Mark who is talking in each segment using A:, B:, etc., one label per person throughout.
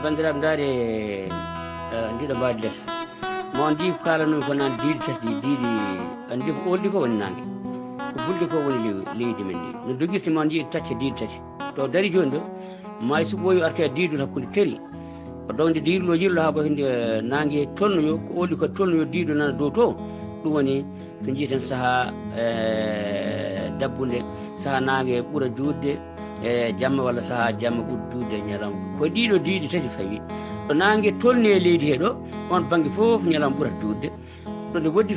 A: bandiraɓe ndaari ndiɗo mbaadi less mo andi ko kalanumi ko naan diidi tati diidi andi ko oldi ko woni nangue ko bulde ko woni leydi men ndi no doguirte mo andi tacca diidi tati to dari joni ɗo may so ɓooyi arte diidude hakkude teri o donde diidulo yirlo ha ɓoyde nangue tolnoyo ko oldi ko tolnoyo diido nana dow to ɗum woni to jiiten saaha dabbunde saaha nangue ɓuura juutde jamma walla saaha jamma ɓuura juutde ñalawma ko ɗiɗo diiɗi tati fawi ɗo nangue tolni e leydi he ɗo on banggue foof ñalawma ɓuurata juutde ɗo nde woɗɗi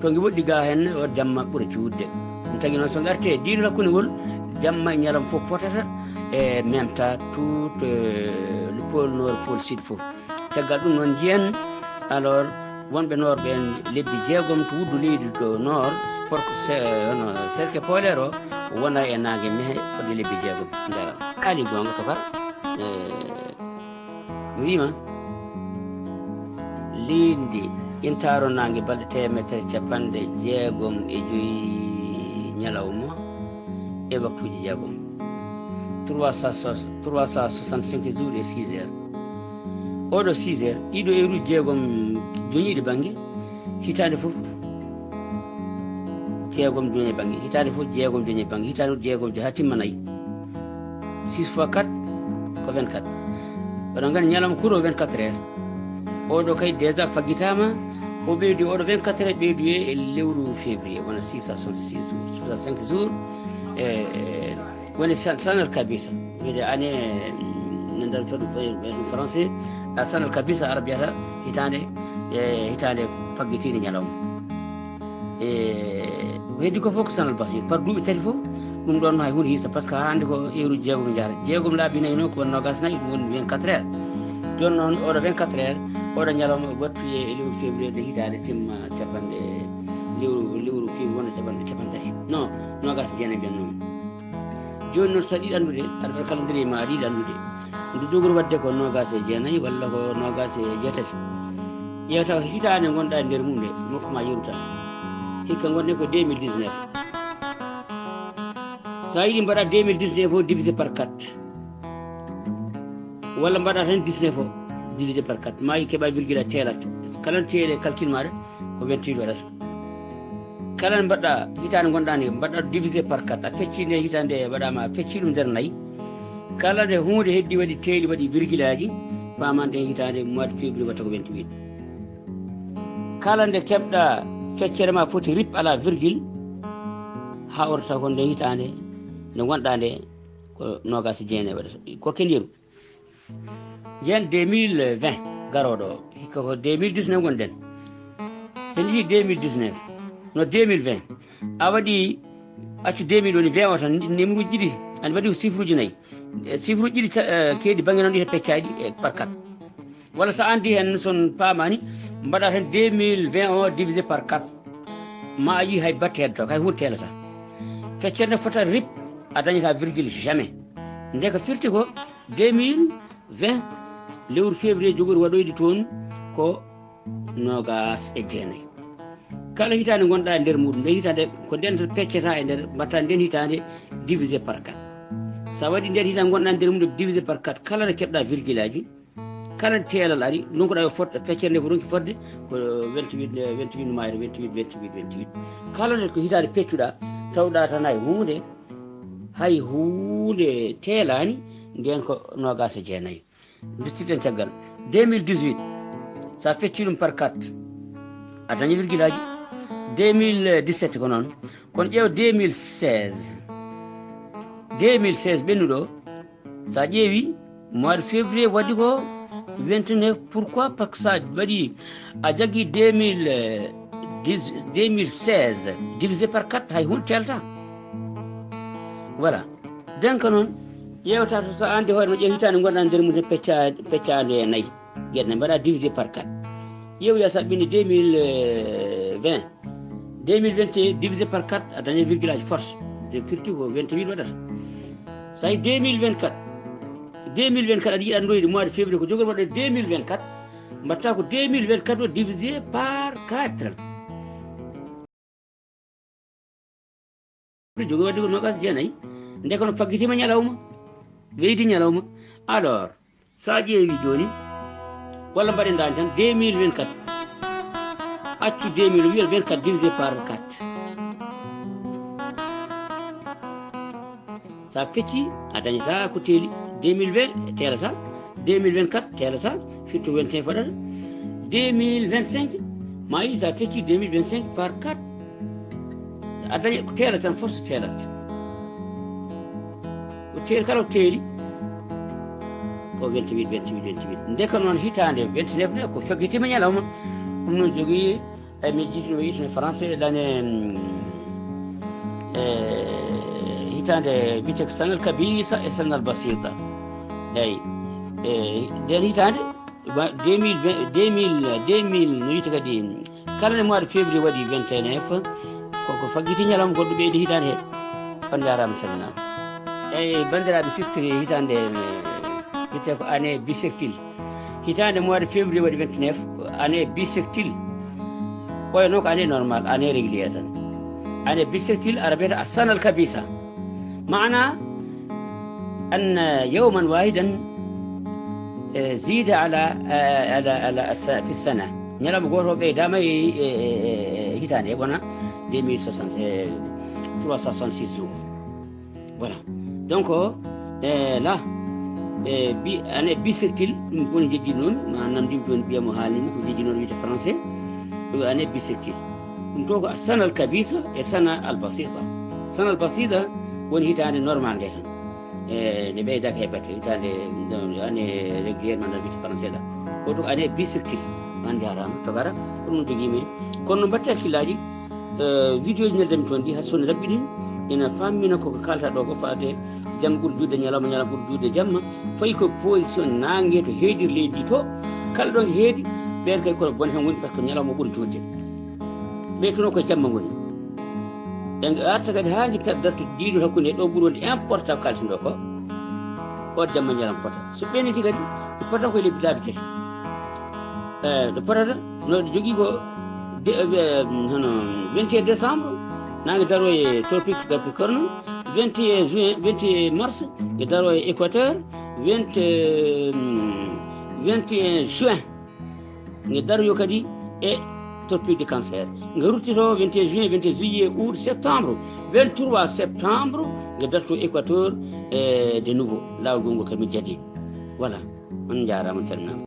A: to nge woɗɗi ga hen o jamma ɓuura juutde ɗum tagui noon so garte diiɗo hakkude ngol jamma e ñalawma foof potata e même temps tout le pôle nord pôle sud foof caggal ɗum noon jiyen alors wonɓe nord ɓen lebbi jeegom to wuddu leydi to nord porko cerque polaire o wona e nangue mehe fodde lebbi jeegom jaram haali gonga to kar mi wima lindi intaro nangue balɗe temetere capanɗe jeegom e joyyi ñalawma e waktuji jeegom 365 jours et 6 heures oɗo 6 heures ɗiɗo heure uji jeegom joñiɗe banggue hitande foof jeegom joñe banggue hitande foof jeegom joñe banggue hitande jeegom ha timma nayyi 6 fois 4 ko 24 oɗon gandi ñalawma kuuro 24 heures oɗo kay déjà faggitama o ɓeydi oɗo 24 heures ɓeydoye e lewru février wona 666 jours 65 jours woni sanal kabisa wiide année no nder to ɗum français sanal kabisa ara biyata hitande faggitide ñalawma ko heddi ko fof ko sanal basir par duuɓi tati fof ɗum ɗon hay hunde hirta par ce que hande ko heure jeegom jahata jeegom laabi nayyi noon ko won nogas nayyi ɗum woni 24 heures joni noon oɗo 24 heures oɗo ñalawma wattu e lewru février de hitande timma capanɗe lewru février wona capantati non nogas jeenayi mbiyan noon joni noon so aɗa andude aɗa waɗa calendrier ma aɗa yiɗi andude nde jogori wadde ko nogas e jeenayyi walla ko nogas e jeetati ƴewta ko hitande gonɗa e nder mum nde nokkuma yeruta hikka gonɗen ko 2019 sa yiɗi mbaɗa 2019 o divisé par 4 walla mbaɗa tan 19 o divisé par 4 ma yi keeɓa virgule a teelat kala teele calcul maɗa ko 28 waɗata kala mbaɗɗa hitande gonɗa nde mbaɗɗa divisé par 4 a feccine hitande waɗama a fecci ɗum nder nayyi kala nde hunde heddi waɗi teeli waɗi virgule aji pamande hitande mois de février watta ko 28 kala nde keɓɗa feccere ma foti rip ala virgule ha orta ko nde hitande nde gonɗa nde ko nogas jeenayi waɗata ko kendiru jeen 2020 garoɗo hikka ko 2019 gonɗen sen jeehi 2019 no 2020 a waɗi accu 2000 woni 20 o tan numéro uji ɗiɗi aɗa waɗi ko chiffre uji nayyi chiffre uji ɗiɗi keedi banggue noon ɗi peccaɗi e par 4 walla sa andi hen son paamani mbaɗa tan 2020 o divisé par 4 ma a yii hay batte heddo hay hunde telata feccere nde fota rip a dañata virgule jamais nde ko firti ko 2020 lewru février jogori waɗoyde toon ko nogas e jeenayyi kala hitande gonɗa e nder muɗum nde hitande ko nden peccata e nder mbatta nden hitande divisé par 4 sa waɗi nden hitande gonɗa e nder muɗum divisé par 4 kala nde keɓɗa virgule aji kala teelal ari donkuɗa yo fodde feccere nde ko ronki fodde ko 28 no mayre 28 kala nde ko hitande peccuɗa tawɗa tan hay hunde teelani nden ko nogas e jeenayyi duttiɗen caggal 2018 sa fecci ɗum par 4 a dañi virgule aji 2017 ko noon kono ƴeew 2016 ɓennuɗo sa ƴeewi mois de février waɗi ko 29 pourquoi par ce que sa waɗi a jagui 2016 divisé par 4 hay hunde telta voilà donc noon ƴewta to sa andi hoore no ƴeew hitande gonɗa nder mum peccade e nayyi gueɗe mbaɗa divisé par 4 ƴewya sa ɓini 2021 divisé par 4 a daña virgule aji force de firti ko 28 waɗata sa yi 2024 aɗa yiiɗa andoyde mois de février ko jogori waɗde 2024 mbatta ko 2024 o divisé par 4 jogori wadde ko nogas jeenayyi nde kono faggitima ñalawma weydi ñalawma alors sa ƴeewi joni walla mbaɗen dani tan 2024 accu 2024 divisé par 4 sa fecci a dañata ko teeli 2020 telata 2024 telata firto 21 faɗata 2025 ma yi sa fecci 2025 par 4 a daña ko teelata tan force teelata ko teeli kala ko teeli ko 28 ndeka noon hitande 29 ne ko feggitima ñalawma ɗum noon jogii mi jiitino yitino français ɗane hitande wiyete ko sanal kabisa e sanal basida eyi nden hitande 2000 no wiyete kadi kala ne mois de février waɗi 29 koko faggiti ñalawma goɗɗo ɓeydi hitande he on jarama salminama eyi bandiraɓe siftiri hitande wiyete ko année bissectile hitande mois de février waɗi 29 ko année bissectile ɓoyano ko année normal année régulière tan année bissectile ara wiyata a sanal kabisa معنى أن يوما واحدا زيد على في السنة نلعب جوه بيدام هيتان يبغانا 2366 jours voilà donc là أنا بيسكتيل نقول جدينون ما نمدي نقول بيا مهالين جدينون بيت فرنسي أنا بيسكتيل نقول السنة الكبيسة السنة البسيطة السنة البسيطة woni hitande normal nde tan ne ɓeydaka heɓate hitande année régulière man wiyete français ɗa oto année bissectile man jarama togara ɗum no joguimi kono no mbatti hakkillaji vidéo ji neldemi toon ɗi ha sone rabɓiɗin ina fammina koko kalta ɗo ko fate jam ɓuuri juuɗe ñalawma ñalawma ɓuuri juuɗe jamma fayi ko position nangue to heedir leydi to kala ɗon heedi ɓen kay kono bone tan woni par ce que ñalawma ɓuuri juutde ɓe tono koye jamma goni en arta kadi ha guitta darto diiɗo hakkude ɗo ɓuuri wonde important ko kalten ɗo ko o jamma ñalam pota so ɓeniti kadi ɗo pota koye lebbi laabi tati ɗo potata no jogui ko hono 21 décembre nangue daroye tropique capricorne 21 juin 21 mars e daroye équateur 21 juin nge daroyo kadi e tropique de cancer nga ruttito 21 juin 21 juillet août septembre 23 septembre nga darto équateur de nouveau lawol gongol kadi mi jadi voilà on jarama tan